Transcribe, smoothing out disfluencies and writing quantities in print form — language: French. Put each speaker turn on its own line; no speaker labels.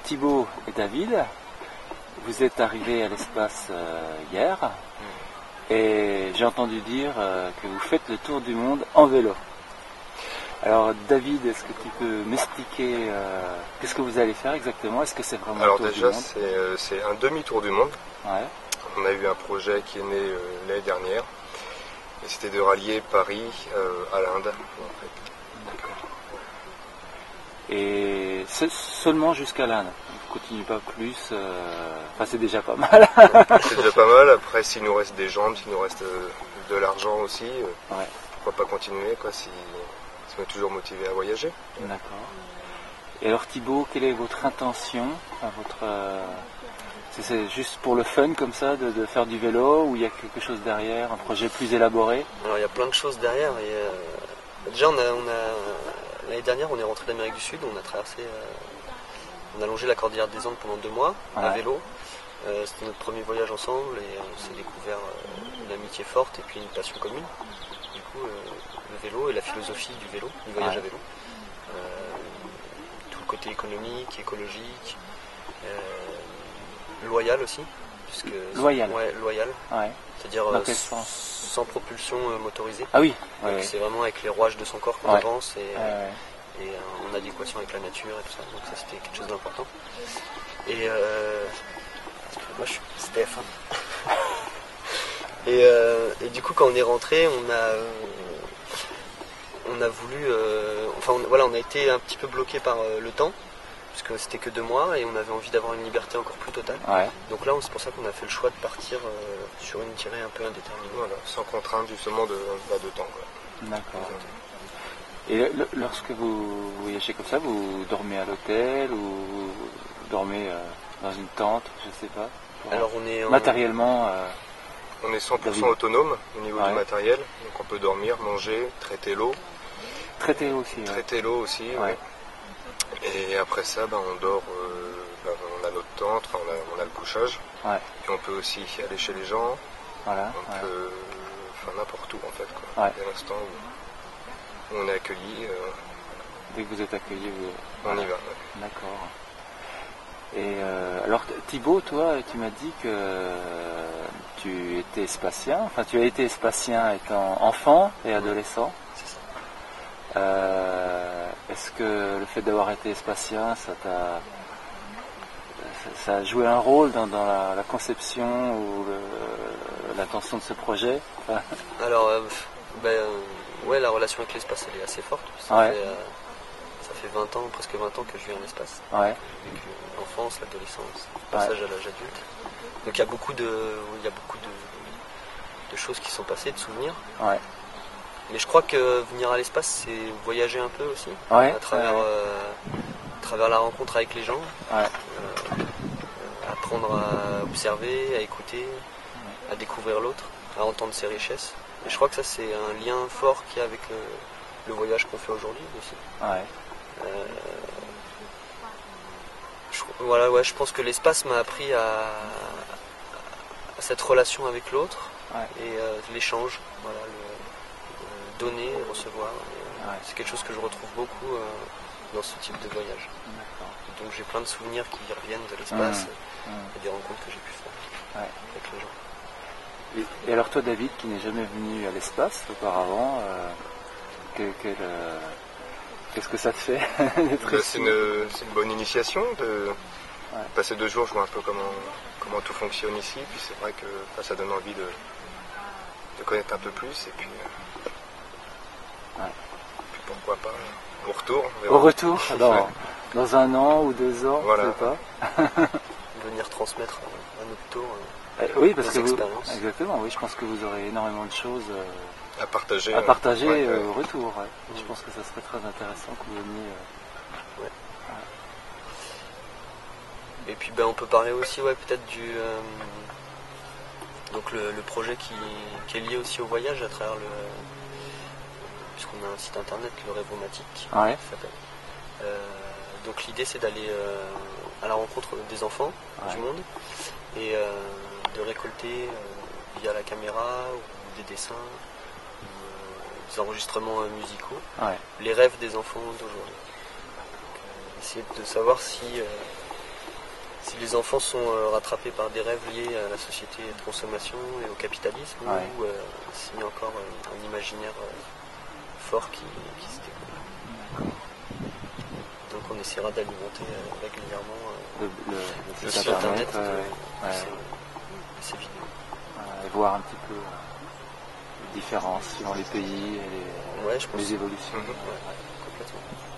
Thibaut et David, vous êtes arrivés à l'espace hier et j'ai entendu dire que vous faites le tour du monde en vélo. Alors David, est-ce que tu peux m'expliquer qu'est-ce que vous allez faire exactement? Est-ce que c'est vraiment
Alors
un tour
déjà
du monde?
c'est un demi-tour du monde.
Ouais.
On a eu un projet qui est né l'année dernière et c'était de rallier Paris à l'Inde en fait.
Et c'est seulement jusqu'à l'Inde. On ne continue pas plus. Enfin, c'est déjà pas mal.
C'est déjà pas mal. Après, s'il nous reste des jambes, s'il nous reste de l'argent aussi,
Ouais.
pourquoi pas continuer quoi, si on est toujours motivé à voyager.
D'accord. Et alors Thibaut, quelle est votre intention? Enfin, c'est juste pour le fun comme ça de faire du vélo ou il y a quelque chose derrière, un projet plus élaboré?
Alors il y a plein de choses derrière. Et, déjà l'année dernière on est rentré d'Amérique du Sud, on a traversé, on a longé la cordillère des Andes pendant 2 mois à vélo. C'était notre premier voyage ensemble et on s'est découvert une amitié forte et puis une passion commune. Du coup le vélo et la philosophie du vélo, du voyage à vélo. Tout le côté économique, écologique, loyal aussi. Puisque,
Loyal.
Ouais, loyal.
Ouais.
C'est-à-dire
Dans quel sens?
sans propulsion motorisée.
Ah oui.
Donc
Ouais.
c'est vraiment avec les rouages de son corps qu'on avance et en adéquation avec la nature et tout ça. Donc ça c'était quelque chose d'important. Et moi je suis Steph. Et du coup quand on est rentré, on a voulu, on a été un petit peu bloqué par le temps. Parce que c'était que 2 mois et on avait envie d'avoir une liberté encore plus totale. Ouais. Donc là, c'est pour ça qu'on a fait le choix de partir sur une tirée un peu indéterminée.
Voilà, sans contrainte justement de temps.
D'accord. Et lorsque vous voyagez comme ça, vous dormez à l'hôtel ou vous dormez dans une tente, je sais pas.
Alors on est
matériellement.
On est 100% autonome au niveau du matériel, donc on peut dormir, manger, traiter l'eau.
Traiter l'eau aussi.
Traiter l'eau aussi. Ouais. Et après ça, on dort, on a notre tente, on a le couchage. Ouais. Et on peut aussi aller chez les gens. Voilà. On peut, n'importe où en fait. Quoi. Ouais. Dès l'instant où on est accueilli.
Dès que vous êtes accueilli,
on y va. Ouais.
D'accord. Et alors Thibaut, toi, tu m'as dit que tu étais spatien. Enfin, tu as été spatien étant enfant et adolescent.
C'est ça.
Est-ce que le fait d'avoir été spatien, ça a joué un rôle dans la conception ou l'intention de ce projet?
Alors, la relation avec l'espace, elle est assez forte. Ça fait 20 ans, presque 20 ans que je vis en espace. Ouais. Avec l'enfance, l'adolescence, le passage à l'âge adulte. Donc il y a beaucoup de choses qui sont passées, de souvenirs. Ouais. Mais je crois que venir à l'espace, c'est voyager un peu aussi, à travers la rencontre avec les gens, apprendre à observer, à écouter, à découvrir l'autre, à entendre ses richesses. Et je crois que ça, c'est un lien fort qu'il y a avec le voyage qu'on fait aujourd'hui aussi. Ouais. Je pense que l'espace m'a appris à cette relation avec l'autre et l'échange. Voilà, donner, recevoir. C'est quelque chose que je retrouve beaucoup dans ce type de voyage. Donc j'ai plein de souvenirs qui reviennent de l'espace et des rencontres que j'ai pu faire avec les gens.
Et alors toi David, qui n'est jamais venu à l'espace auparavant, qu'est-ce que ça te fait
c'est une bonne initiation de passer 2 jours, je vois un peu comment tout fonctionne ici, puis c'est vrai que ça donne envie de connaître un peu plus et puis pourquoi pas au retour.
Au retour, dans 1 an ou 2 ans,
voilà.
Je sais pas.
Venir transmettre à notre tour
oui, parce que
expériences.
Exactement, oui, je pense que vous aurez énormément de choses
à partager
au retour. Ouais. Je pense que ça serait très intéressant que vous veniez.
Et puis on peut parler aussi peut-être donc le projet qui est lié aussi au voyage à travers puisqu'on a un site internet, le Rêvomatique, s'appelle. Donc l'idée c'est d'aller à la rencontre des enfants du monde et de récolter via la caméra ou des dessins, des enregistrements musicaux, les rêves des enfants d'aujourd'hui. Essayer de savoir si Si les enfants sont rattrapés par des rêves liés à la société de consommation et au capitalisme, ou s'il y a encore un imaginaire fort qui se développe. Donc on essaiera d'alimenter régulièrement
le site internet
ces vidéos.
Et voir un petit peu les différences selon les pays et les évolutions.
Complètement.